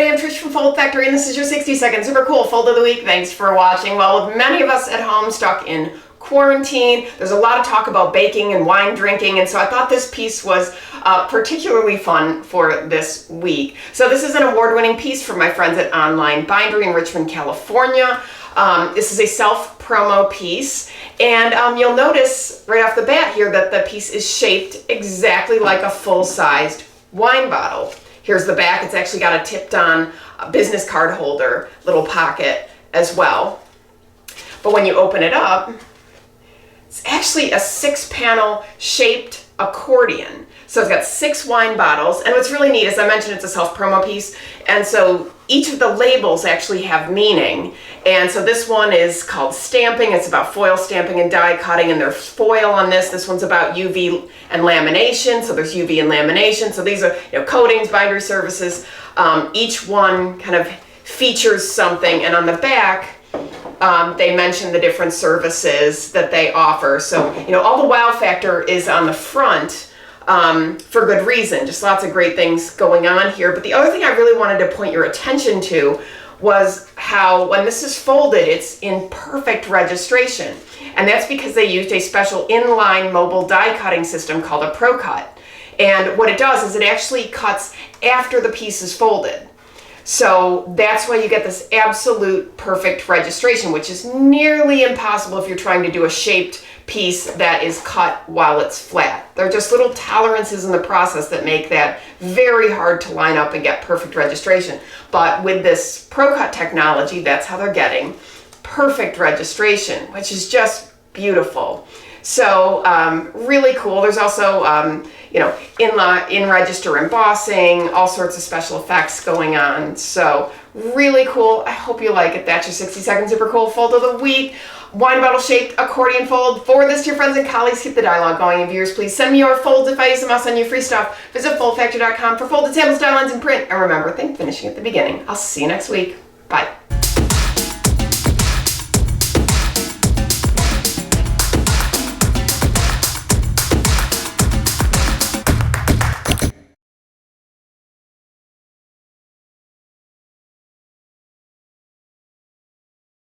everybody, I'm Trish from Foldfactory, and this is your 60-second super cool fold of the week. Thanks for watching. Well, with many of us at home stuck in quarantine, there's a lot of talk about baking and wine drinking, and so I thought this piece was particularly fun for this week. So this is an award-winning piece from my friends at Online Bindery in Richmond, California. This is a self-promo piece, and you'll notice right off the bat here that the piece is shaped exactly like a full-sized wine bottle. Here's the back. It's actually got a tipped-on business card holder, little pocket as well. But when you open it up, it's actually a 6-panel shaped accordion. So it's got 6 wine bottles, and what's really neat, as I mentioned, it's a self-promo piece, and so each of the labels actually have meaning. And so this one is called stamping. It's about foil stamping and die cutting, and there's foil on this. This one's about UV and lamination, so there's UV and lamination. So these are coatings, bindery services. Each one kind of features something, and on the back, they mention the different services that they offer. So all the wow factor is on the front. For good reason, just lots of great things going on here. But the other thing I really wanted to point your attention to was how when this is folded, it's in perfect registration. And that's because they used a special inline mobile die cutting system called a Pro Cut. And what it does is it actually cuts after the piece is folded. So that's why you get this absolute perfect registration, which is nearly impossible if you're trying to do a shaped piece that is cut while it's flat. There are just little tolerances in the process that make that very hard to line up and get perfect registration. But with this Pro Cut technology, that's how they're getting perfect registration, which is just beautiful. So really cool. There's also in register embossing, all sorts of special effects going on. So really cool. I hope you like it. That's your 60-second super cool fold of the week. Wine bottle shaped accordion fold. Forward this to your friends and colleagues. Keep the dialogue going. And viewers, please send me your folds. If I use them, I'll send you free stuff. Visit foldfactory.com for folded samples, dialogues, and print. And remember, think finishing at the beginning. I'll see you next week. Bye.